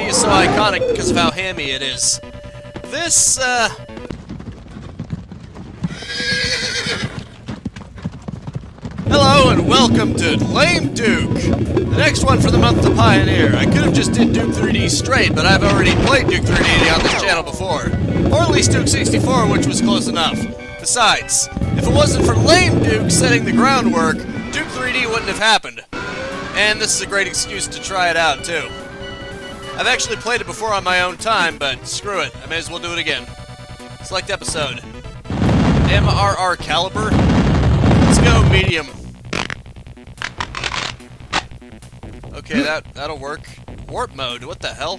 3D is so iconic because of how hammy it is. This, Hello and welcome to Lame Duke, the next one for the month to Pioneer. I could have just did Duke 3D straight, but I've already played Duke 3D on this channel before. Or at least Duke 64, which was close enough. Besides, if it wasn't for Lame Duke setting the groundwork, Duke 3D wouldn't have happened. And this is a great excuse to try it out, too. I've actually played it before on my own time, but screw it, I may as well do it again. Select episode. MRR caliber? Let's go medium. Okay, that'll work. Warp mode, what the hell?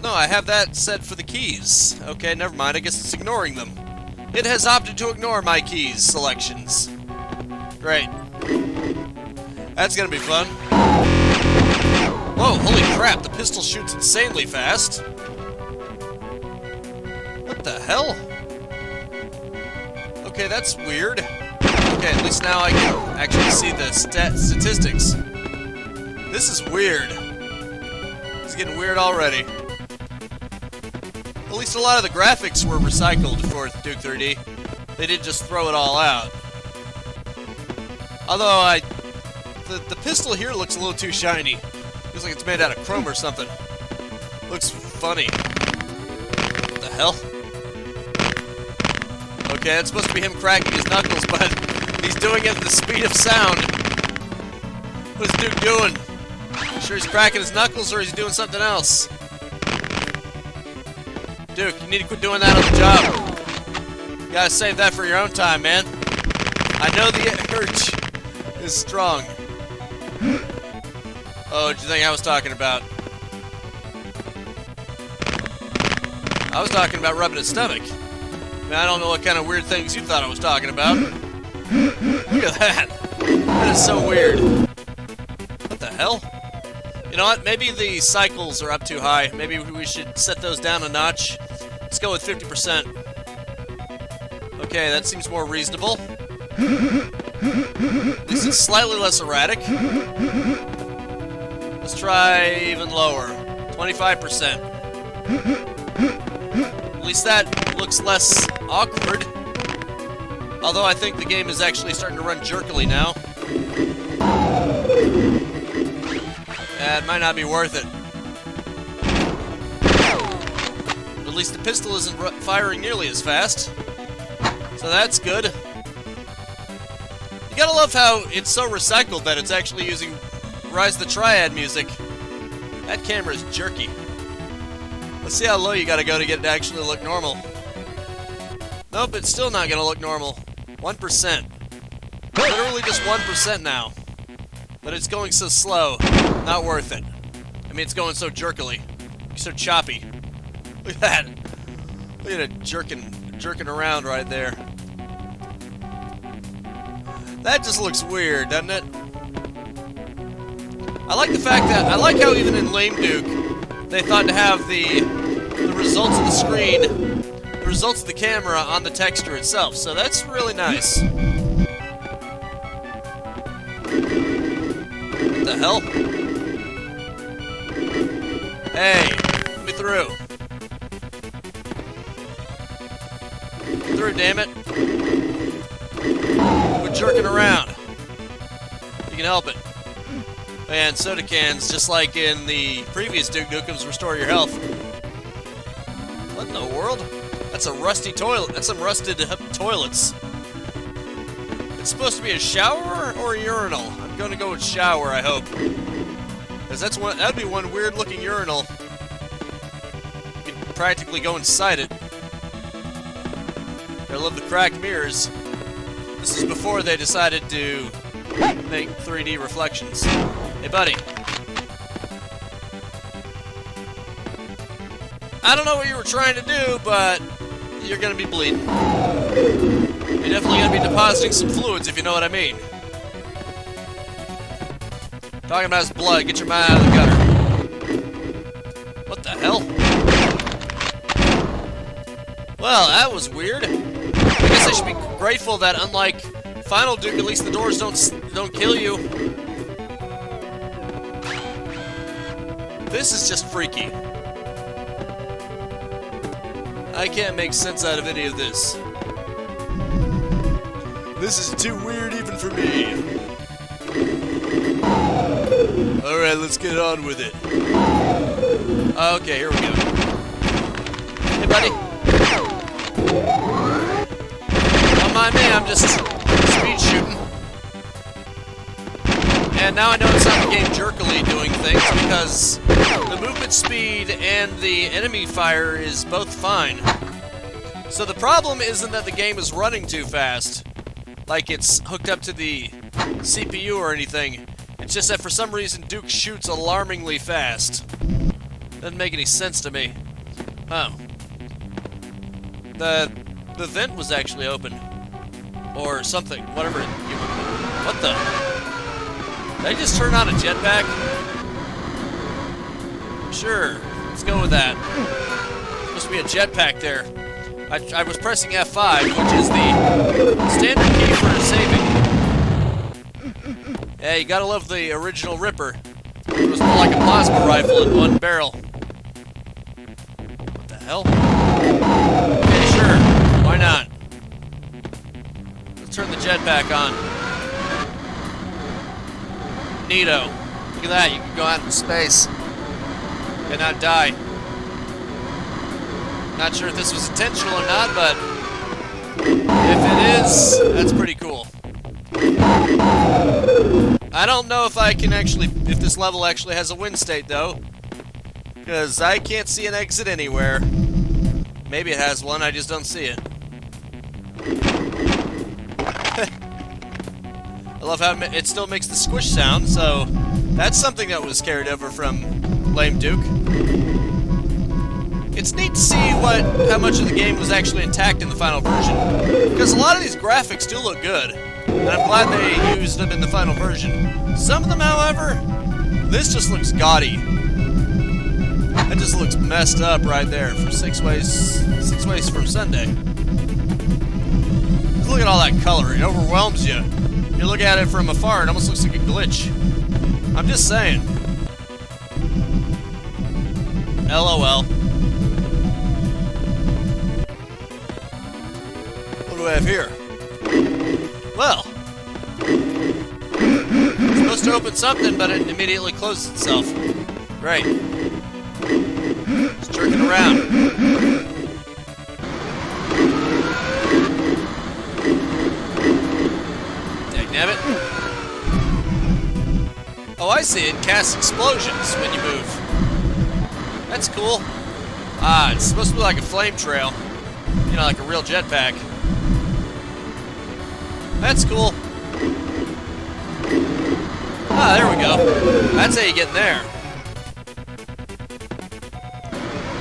No, I have that set for the keys. Okay, never mind, I guess it's ignoring them. It has opted to ignore my keys selections. Great. That's gonna be fun. Whoa, holy crap, the pistol shoots insanely fast. What the hell? Okay, that's weird. Okay, at least now I can actually see the statistics. This is weird. It's getting weird already. At least a lot of the graphics were recycled for Duke 3D. They didn't just throw it all out. Although the pistol here looks a little too shiny. Looks like it's made out of chrome or something. Looks funny. What the hell? Okay, that's supposed to be him cracking his knuckles, but he's doing it at the speed of sound. What is Duke doing? You sure he's cracking his knuckles or is he doing something else? Duke, you need to quit doing that on the job. You gotta save that for your own time, man. I know the urge is strong. Oh, what did you think I was talking about? I was talking about rubbing his stomach. I mean, I don't know what kind of weird things you thought I was talking about. Look at that. That is so weird. What the hell? You know what? Maybe the cycles are up too high. Maybe we should set those down a notch. Let's go with 50%. Okay, that seems more reasonable. At least it's slightly less erratic. Let's try even lower. 25%. At least that looks less awkward. Although I think the game is actually starting to run jerkily now. It might not be worth it. At least the pistol isn't firing nearly as fast. So that's good. You gotta love how it's so recycled that it's actually using Rise the Triad music. That camera is jerky. Let's see how low you gotta go to get it to actually look normal. Nope, it's still not gonna look normal. 1%. Literally just 1% now. But it's going so slow. Not worth it. I mean, it's going so jerkily. So choppy. Look at that. Look at it jerking around right there. That just looks weird, doesn't it? I like the fact that, I like how even in Lame Duke, they thought to have the results of the screen, the results of the camera on the texture itself, so that's really nice. What the hell? Hey, let me through. Through, damn it. We're jerking around. You can help it. And soda cans, just like in the previous Duke Nukem's Restore Your Health. What in the world? That's a rusty toilet. That's some rusted toilets. It's supposed to be a shower or a urinal? I'm going to go with shower, I hope. Because that'd be one weird-looking urinal. You could practically go inside it. I love the cracked mirrors. This is before they decided to make 3D reflections. Hey, buddy. I don't know what you were trying to do, but you're gonna be bleeding. You're definitely gonna be depositing some fluids, if you know what I mean. Talking about his blood, get your mind out of the gutter. What the hell? Well, that was weird. I guess I should be grateful that unlike Final Duke, at least the doors don't kill you. This is just freaky. I can't make sense out of any of this. This is too weird even for me. Alright, let's get on with it. Okay, here we go. Hey, buddy. Don't mind me, I'm just speed shooting. And now I know it's not the game jerkily doing things because the movement speed and the enemy fire is both fine. So the problem isn't that the game is running too fast, like it's hooked up to the CPU or anything. It's just that for some reason Duke shoots alarmingly fast. Doesn't make any sense to me. Oh. The vent was actually open. Or something. Whatever. What the? Did I just turn on a jetpack? Sure. Let's go with that. Supposed to be a jetpack there. I was pressing F5, which is the standard key for saving. Yeah, you gotta love the original Ripper. It was more like a plasma rifle in one barrel. What the hell? Okay, sure. Why not? Let's turn the jetpack on. Neato. Look at that, you can go out in space and not die. Not sure if this was intentional or not, but if it is, that's pretty cool. I don't know if I can actually, if this level actually has a win state though, because I can't see an exit anywhere. Maybe it has one, I just don't see it. I love how it still makes the squish sound, so that's something that was carried over from Lame Duke. It's neat to see how much of the game was actually intact in the final version, because a lot of these graphics do look good, and I'm glad they used them in the final version. Some of them, however, this just looks gaudy. That just looks messed up right there for six ways from Sunday. Just look at all that color, it overwhelms you. You look at it from afar, it almost looks like a glitch. I'm just saying. LOL. What do I have here? Well, it's supposed to open something, but it immediately closes itself. Great. It's jerking around. Dagnabbit. Oh, I see. It casts explosions when you move. That's cool. Ah, it's supposed to be like a flame trail. You know, like a real jetpack. That's cool. Ah, there we go. That's how you get in there.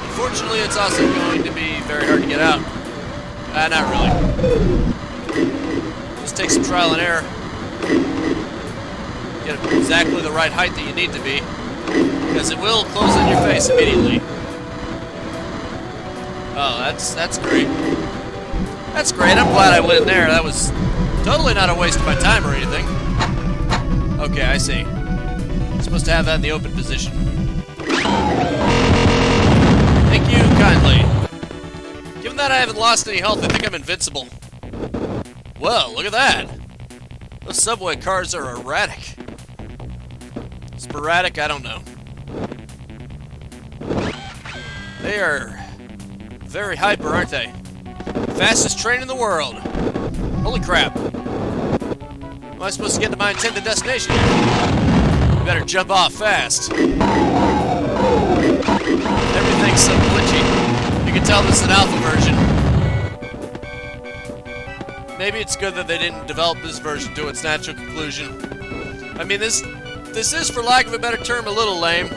Unfortunately, it's also going to be very hard to get out. Not really. Just take some trial and error. Get exactly the right height that you need to be, because it will close on your face immediately. Oh, that's great. That's great. I'm glad I went in there. That was totally not a waste of my time or anything. Okay, I see. I'm supposed to have that in the open position. Thank you kindly. Given that I haven't lost any health, I think I'm invincible. Whoa, look at that. Those subway cars are erratic. Sporadic, I don't know. They are very hyper, aren't they? Fastest train in the world. Holy crap. Am I supposed to get to my intended destination here? Better jump off fast. Everything's so glitchy. You can tell this is an alpha version. Maybe it's good that they didn't develop this version to its natural conclusion. I mean, this is, for lack of a better term, a little lame.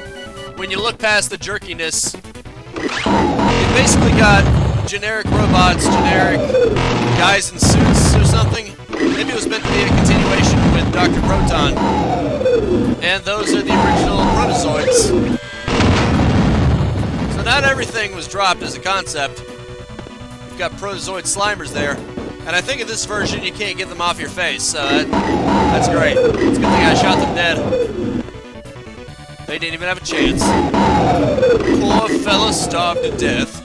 When you look past the jerkiness, it basically got generic robots, generic guys in suits or something. Maybe it was meant to be a continuation with Dr. Proton. And those are the original protozoids. So not everything was dropped as a concept. You've got protozoid slimers there. And I think in this version you can't get them off your face, so that's great. It's a good thing I shot them dead. They didn't even have a chance. Poor fella starved to death.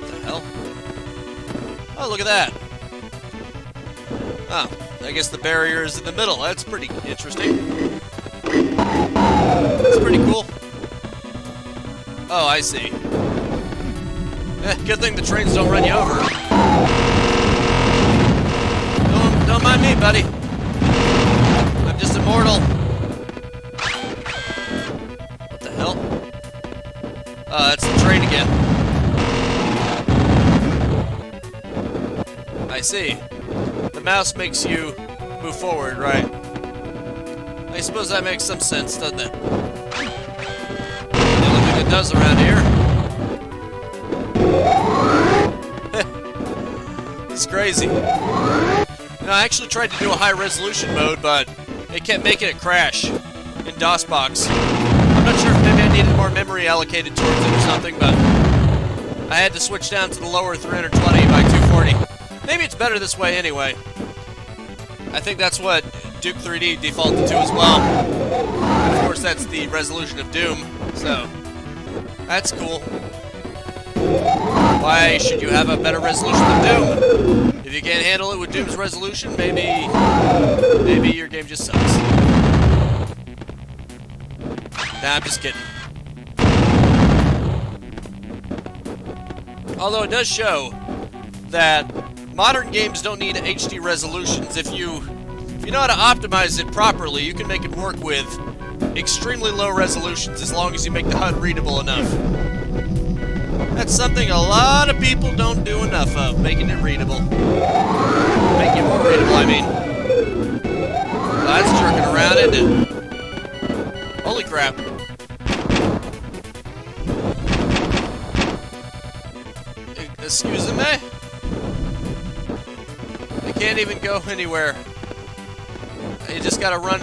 What the hell? Oh, look at that. Oh, I guess the barrier is in the middle. That's pretty interesting. That's pretty cool. Oh, I see. Good thing the trains don't run you over. Don't mind me, buddy. I'm just immortal. What the hell? Oh, that's the train again. I see. The mouse makes you move forward, right? I suppose that makes some sense, doesn't it? The only thing it does around here. It's crazy. You know, I actually tried to do a high resolution mode, but it kept making it crash in DOSBox. I'm not sure if maybe I needed more memory allocated towards it or something, but I had to switch down to the lower 320 by 240. Maybe it's better this way anyway. I think that's what Duke 3D defaulted to as well. And of course, that's the resolution of Doom, so that's cool. Why should you have a better resolution than Doom? If you can't handle it with Doom's resolution, maybe your game just sucks. Nah, I'm just kidding. Although it does show that modern games don't need HD resolutions. If you know how to optimize it properly, you can make it work with extremely low resolutions as long as you make the HUD readable enough. That's something a lot of people don't do enough of, making it readable. Making it more readable, I mean. Well, that's jerking around, isn't it? Holy crap. Excuse me? I can't even go anywhere. You just gotta run.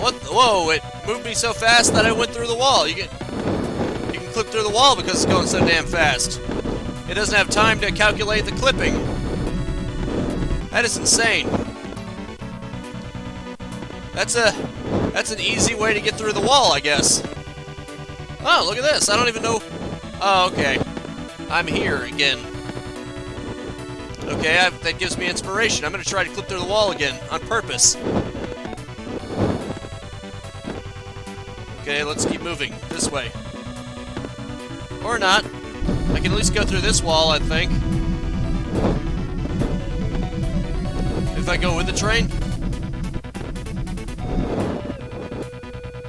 What? Whoa, it moved me so fast that I went through the wall. You can clip through the wall because it's going so damn fast. It doesn't have time to calculate the clipping. That is insane. That's an easy way to get through the wall, I guess. Oh, look at this. I don't even know. Oh, okay. I'm here again. Okay, that gives me inspiration. I'm going to try to clip through the wall again, on purpose. Okay, let's keep moving. This way. Or not. I can at least go through this wall, I think. If I go with the train?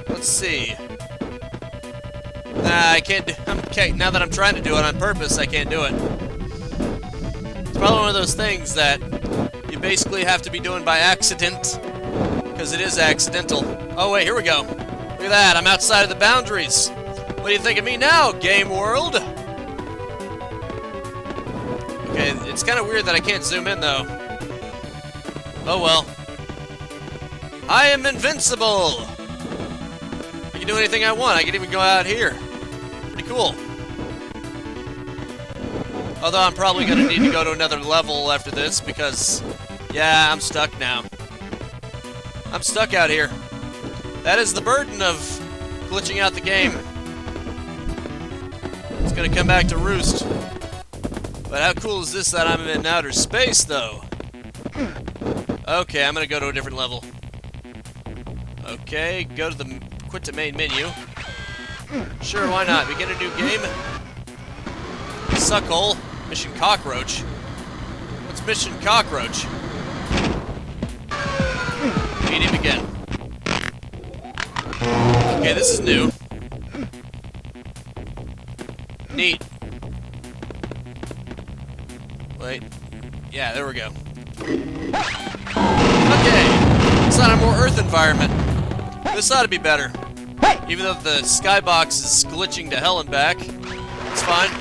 Let's see. Nah, I can't do... Okay, now that I'm trying to do it on purpose, I can't do it. It's probably one of those things that you basically have to be doing by accident, because it is accidental. Oh wait, here we go. Look at that, I'm outside of the boundaries. What do you think of me now, game world? Okay, it's kind of weird that I can't zoom in, though. Oh well. I am invincible! I can do anything I want. I can even go out here. Pretty cool. Although I'm probably going to need to go to another level after this because, yeah, I'm stuck now. I'm stuck out here. That is the burden of glitching out the game. It's going to come back to roost. But how cool is this that I'm in outer space, though? Okay, I'm going to go to a different level. Okay, go to the... Quit to main menu. Sure, why not? Begin a new game. Suckhole. Mission Cockroach. What's Mission Cockroach? Meet him again. Okay, this is new. Neat. Wait. Yeah, there we go. Okay. It's not a more Earth environment. This ought to be better. Even though the skybox is glitching to hell and back. It's fine.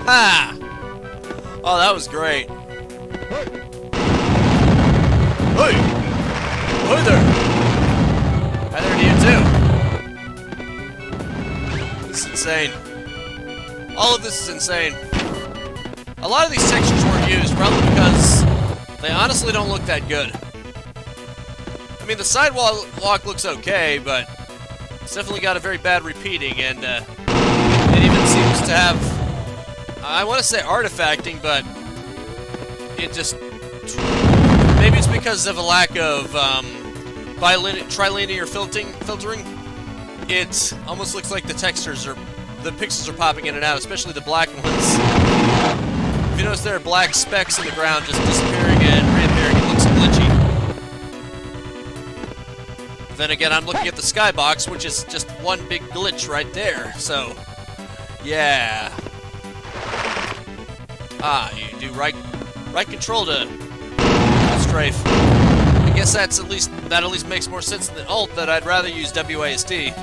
Ha! Oh, that was great. Hey! Hi there! Hi there to you too. This is insane. All of this is insane. A lot of these textures weren't used, probably because they honestly don't look that good. I mean, the sidewalk looks okay, but it's definitely got a very bad repeating, and it even seems to have, I want to say artifacting, but it just, maybe it's because of a lack of trilinear filtering. It almost looks like the pixels are popping in and out, especially the black ones. If you notice, there are black specks in the ground just disappearing and reappearing. It looks glitchy. Then again, I'm looking at the skybox, which is just one big glitch right there. So, yeah. You do right control to strafe. I guess that at least makes more sense than Alt, that I'd rather use WASD.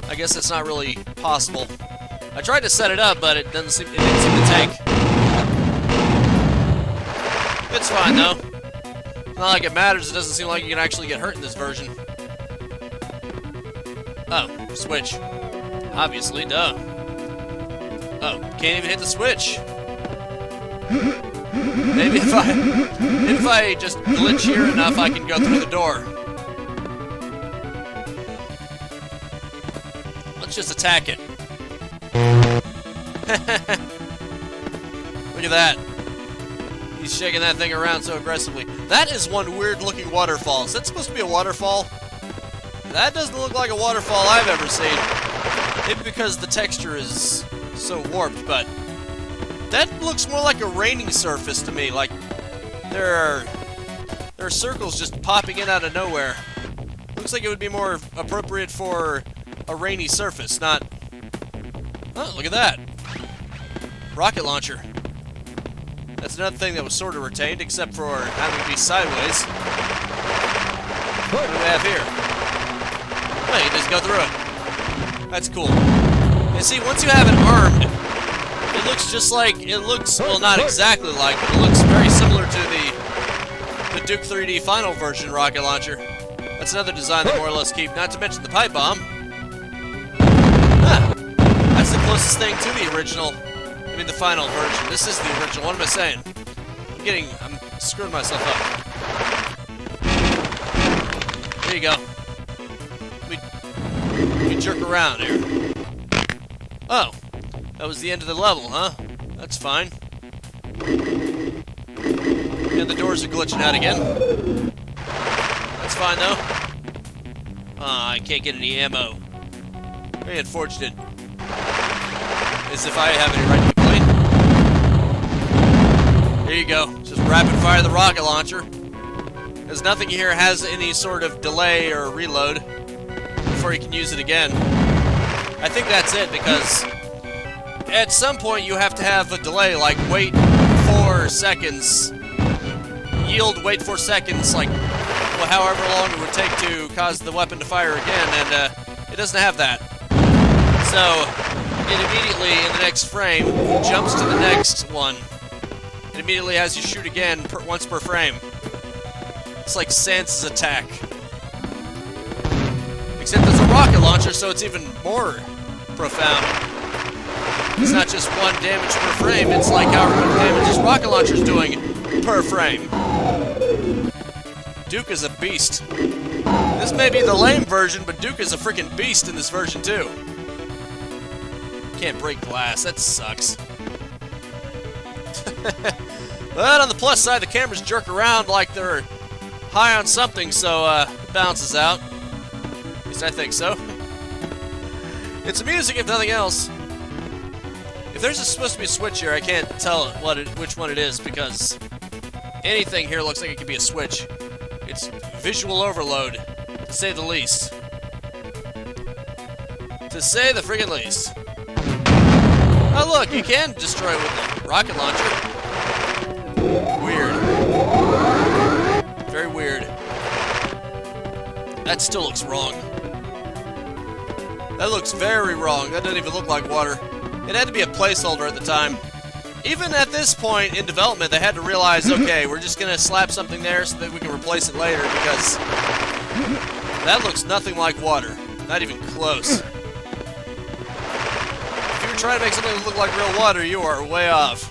I guess that's not really possible. I tried to set it up, but it didn't seem to take. It's fine though. Not like it matters. It doesn't seem like you can actually get hurt in this version. Oh, switch. Obviously, duh. Oh, can't even hit the switch. Maybe if I just glitch here enough, I can go through the door. Let's just attack it. Look at that. He's shaking that thing around so aggressively. That is one weird-looking waterfall. Is that supposed to be a waterfall? That doesn't look like a waterfall I've ever seen. Maybe because the texture is so warped, but that looks more like a raining surface to me. Like there are circles just popping in out of nowhere. Looks like it would be more appropriate for a rainy surface, not... Oh, look at that. Rocket launcher. That's another thing that was sort of retained, except for having to be sideways. What do we have here? Oh, you just go through it. That's cool. And see, once you have it armed, it looks just like, well, not exactly like, but it looks very similar to the Duke 3D Final version rocket launcher. That's another design they more or less keep, not to mention the pipe bomb. Ah, that's the closest thing to the original, I mean the final version. This is the original, what am I saying? I'm screwing myself up. There you go. Let me jerk around here. Oh, that was the end of the level, huh? That's fine. And the doors are glitching out again. That's fine, though. I can't get any ammo. Very unfortunate. As if I have any right to complain. There you go. Just rapid fire the rocket launcher. Because nothing here has any sort of delay or reload before you can use it again. I think that's it, because at some point you have to have a delay, like wait 4 seconds, yield, wait 4 seconds, like well, however long it would take to cause the weapon to fire again, and it doesn't have that. So it immediately, in the next frame, jumps to the next one. It immediately has you shoot again once per frame. It's like Sans' attack. Except there's a rocket launcher, so it's even more profound. It's not just 1 damage per frame, it's like however much damage this rocket launcher's doing per frame. Duke is a beast. This may be the lame version, but Duke is a freaking beast in this version too. Can't break glass, that sucks. But on the plus side, the cameras jerk around like they're high on something, so it bounces out. At least I think so. It's amusing if nothing else. If there's supposed to be a switch here, I can't tell which one it is, because anything here looks like it could be a switch. It's visual overload, to say the least. To say the friggin' least. Oh look, you can destroy it with the rocket launcher. Weird. Very weird. That still looks wrong. That looks very wrong. That doesn't even look like water. It had to be a placeholder at the time. Even at this point in development, they had to realize, okay, we're just going to slap something there so that we can replace it later, because that looks nothing like water. Not even close. If you were trying to make something look like real water, you are way off.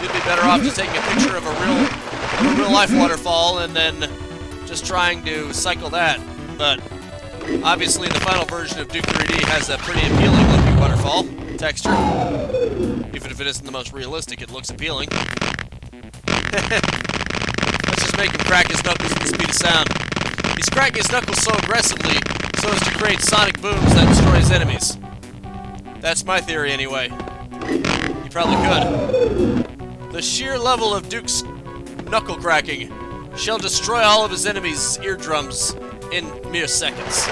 You'd be better off just taking a picture of a real life waterfall and then just trying to cycle that. But obviously the final version of Duke 3D has a pretty appealing looking waterfall texture. Even if it isn't the most realistic, it looks appealing. Let's just make him crack his knuckles at the speed of sound. He's cracking his knuckles so aggressively so as to create sonic booms that destroy his enemies. That's my theory anyway. You probably could. The sheer level of Duke's knuckle cracking shall destroy all of his enemies' eardrums in mere seconds.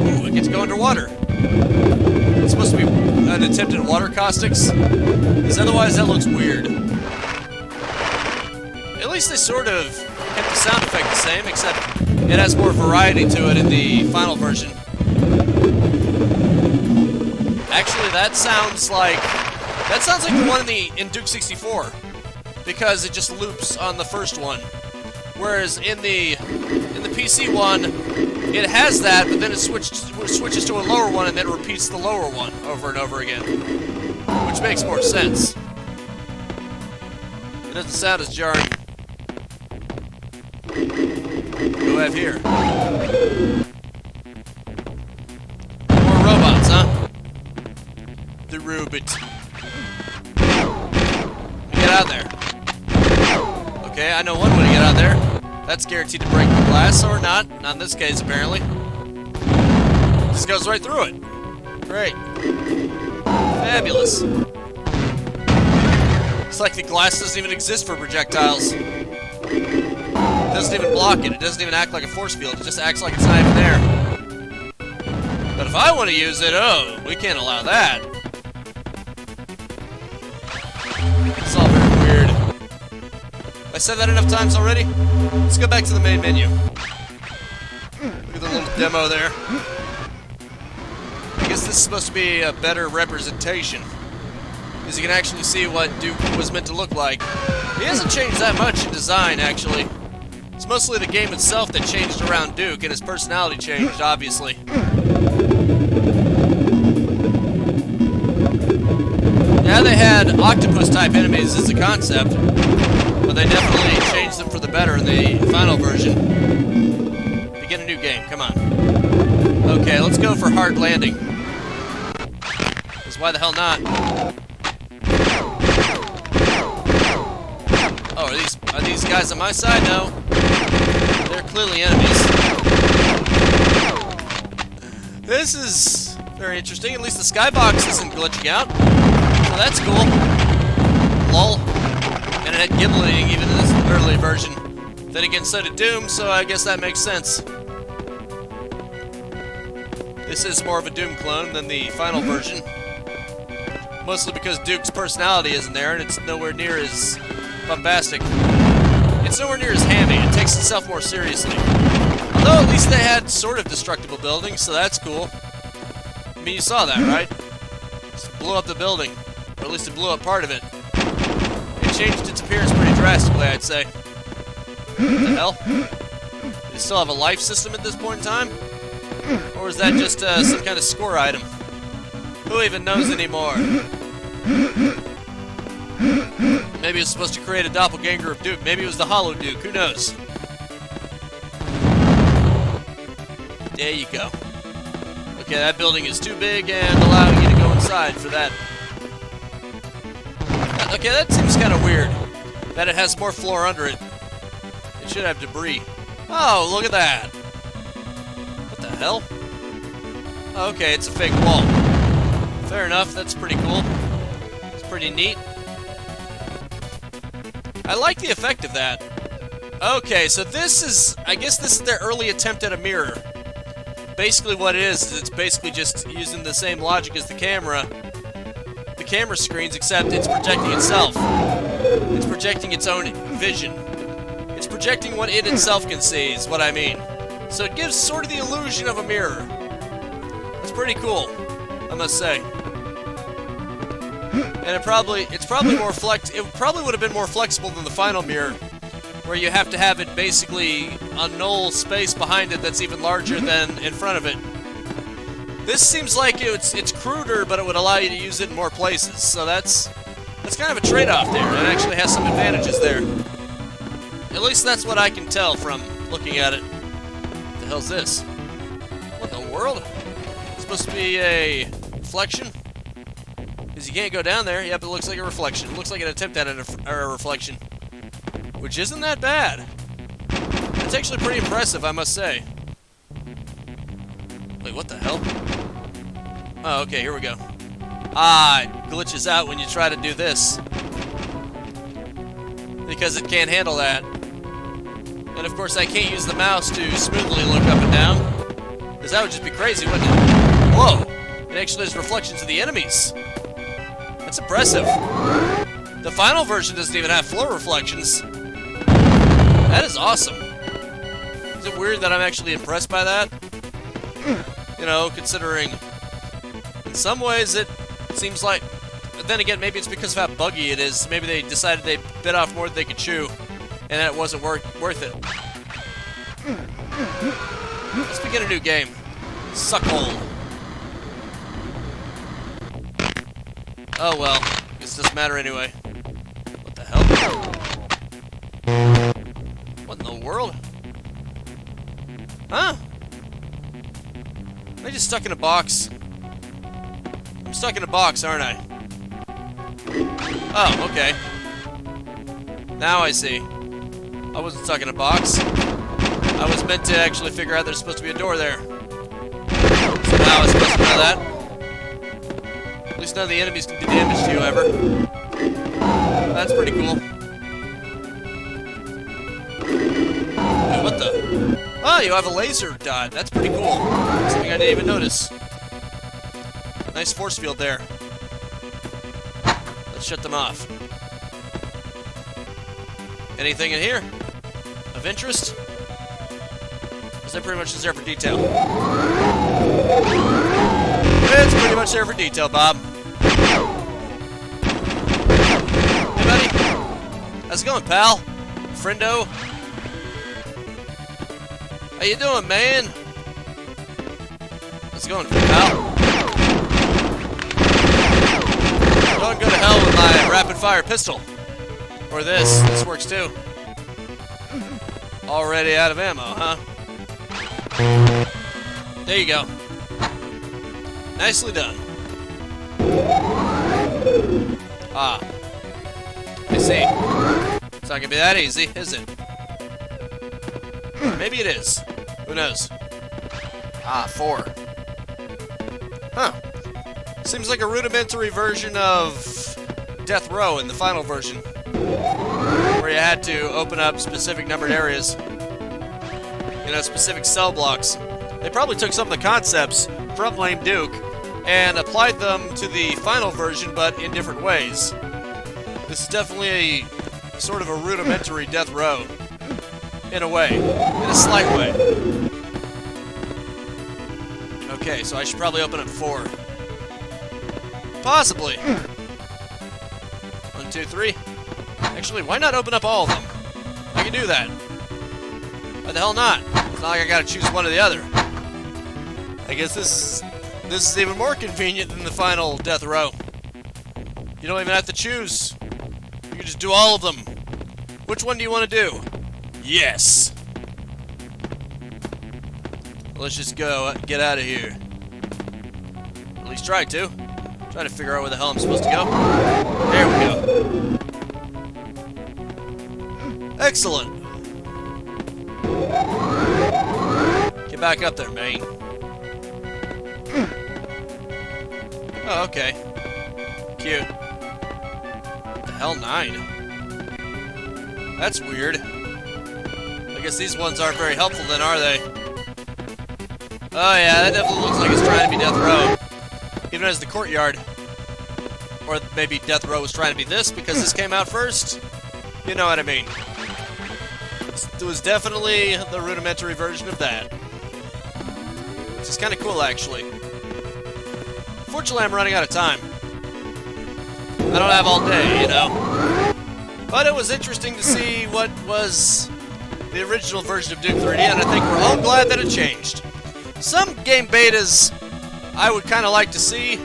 Ooh, I get to go underwater. It's supposed to be an attempt at water caustics, because otherwise that looks weird. At least they sort of kept the sound effect the same, except it has more variety to it in the final version. Actually, that sounds like the one in Duke 64, because it just loops on the first one. Whereas in the PC one, it has that, but then it switches to a lower one and then repeats the lower one over and over again, which makes more sense. It doesn't sound as jarring. What do we have here? More robots, huh? The robot. Get out there. Okay, I know one way to get out there. That's guaranteed to break the glass, or not. Not in this case, apparently. Just goes right through it. Great. Fabulous. It's like the glass doesn't even exist for projectiles. It doesn't even block it. It doesn't even act like a force field. It just acts like it's not even there. But if I want to use it, oh, we can't allow that. It's all very weird. I said that enough times already? Let's go back to the main menu. Look at the little demo there. I guess this is supposed to be a better representation, because you can actually see what Duke was meant to look like. He hasn't changed that much in design, actually. It's mostly the game itself that changed around Duke, and his personality changed, obviously. Yeah, they had octopus-type enemies as a concept, but they definitely changed them for the better in the final version. Begin a new game, come on. Okay, let's go for hard landing. Because why the hell not? Oh, are these guys on my side? No. They're clearly enemies. This is very interesting. At least the skybox isn't glitching out. So that's cool. Lol. And it had gibbling even in this early version. Then again, so did Doom, so I guess that makes sense. This is more of a Doom clone than the final version. Mostly because Duke's personality isn't there, and it's nowhere near as bombastic. It's nowhere near as hammy. It takes itself more seriously. Although at least they had sort of destructible buildings, so that's cool. I mean, you saw that, right? Just blew up the building. Or at least it blew up part of it. It changed its appearance pretty drastically, I'd say. What the hell? Do they still have a life system at this point in time? Or is that just some kind of score item? Who even knows anymore? Maybe it's supposed to create a doppelganger of Duke. Maybe it was the Hollow Duke. Who knows? There you go. Okay, that building is too big and allowing you to go inside for that. Okay, that seems kind of weird. That it has more floor under it. It should have debris. Oh, look at that. What the hell? Okay, it's a fake wall. Fair enough, that's pretty cool. It's pretty neat. I like the effect of that. Okay, so this is, I guess this is their early attempt at a mirror. Basically what it is it's basically just using the same logic as the camera screens, except it's projecting itself. It's projecting its own vision. It's projecting what it itself can see, is what I mean. So it gives sort of the illusion of a mirror. It's pretty cool, I must say. And it probably would have been more flexible than the final mirror, where you have to have it basically a null space behind it that's even larger than in front of it. This seems like it's cruder, but it would allow you to use it in more places. So that's kind of a trade-off there. It actually has some advantages there. At least that's what I can tell from looking at it. What the hell's this? What in the world? It's supposed to be a reflection? Because you can't go down there. Yep, it looks like a reflection. It looks like an attempt at a reflection. Which isn't that bad. It's actually pretty impressive, I must say. Wait, what the hell? Oh, okay, here we go. Ah, it glitches out when you try to do this. Because it can't handle that. And of course I can't use the mouse to smoothly look up and down. Because that would just be crazy, wouldn't it? Whoa! It actually has reflections of the enemies. That's impressive. The final version doesn't even have floor reflections. That is awesome. Is it weird that I'm actually impressed by that? You know, considering in some ways it seems like, but then again, maybe it's because of how buggy it is. Maybe they decided they bit off more than they could chew, and that it wasn't worth it. Let's begin a new game. Suckhole. Oh well, guess it doesn't matter anyway. What the hell? What in the world? Huh? Am I just stuck in a box? I'm stuck in a box, aren't I? Oh, okay. Now I see. I wasn't stuck in a box. I was meant to actually figure out there's supposed to be a door there. So now I was supposed to know that. At least none of the enemies can do damage to you ever. That's pretty cool. Wait, what the? Oh, you have a laser dot. That's pretty cool. Something I didn't even notice. Nice force field there. Let's shut them off. Anything in here of interest? Is that pretty much just there for detail? It's pretty much there for detail, Bob. Hey, buddy. How's it going, pal? Friendo? How you doing, man? How's it going, pal? Don't go to hell with my rapid-fire pistol. Or this. This works too. Already out of ammo, huh? There you go. Nicely done. Ah. I see. It's not gonna be that easy, is it? Maybe it is. Who knows? Ah, 4. Huh. Seems like a rudimentary version of Death Row in the final version. Where you had to open up specific numbered areas. You know, specific cell blocks. They probably took some of the concepts from Lame Duke and applied them to the final version, but in different ways. This is definitely a sort of a rudimentary Death Row. In a way. In a slight way. Okay, so I should probably open up 4. Possibly. 1, 2, 3. Actually, why not open up all of them? I can do that. Why the hell not? It's not like I gotta choose one or the other. I guess this is even more convenient than the final Death Row. You don't even have to choose. You can just do all of them. Which one do you want to do? Yes! Let's just go, get out of here. At least try to. Try to figure out where the hell I'm supposed to go. There we go. Excellent. Get back up there, man. Oh, okay. Cute. What the hell, 9? That's weird. I guess these ones aren't very helpful then, are they? Oh yeah, that definitely looks like it's trying to be Death Row. Even as the courtyard. Or maybe Death Row was trying to be this because this came out first. You know what I mean. It was definitely the rudimentary version of that. Which is kind of cool, actually. Fortunately, I'm running out of time. I don't have all day, you know. But it was interesting to see what was the original version of Duke 3D, and I think we're all glad that it changed. Some game betas I would kind of like to see,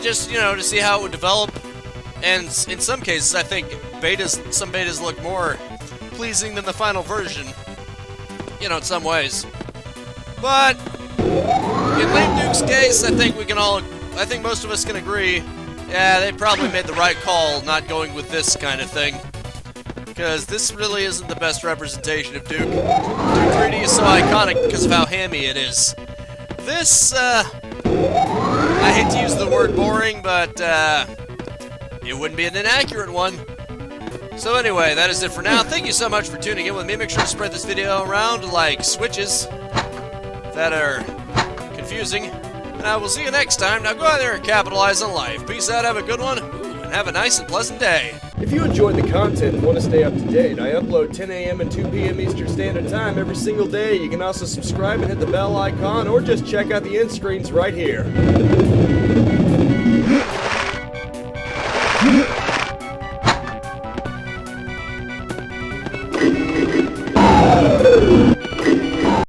just, you know, to see how it would develop. And in some cases, I think some betas look more pleasing than the final version. You know, in some ways. But in Lame Duke's case, I think most of us can agree, yeah, they probably made the right call not going with this kind of thing. Because this really isn't the best representation of Duke. Duke 3D is so iconic because of how hammy it is. This, I hate to use the word boring, but it wouldn't be an inaccurate one. So anyway, that is it for now. Thank you so much for tuning in with me. Make sure to spread this video around like switches that are confusing. And I will see you next time. Now go out there and capitalize on life. Peace out, have a good one, and have a nice and pleasant day. If you enjoyed the content and want to stay up to date, I upload 10 a.m. and 2 p.m. Eastern Standard Time every single day. You can also subscribe and hit the bell icon, or just check out the end screens right here.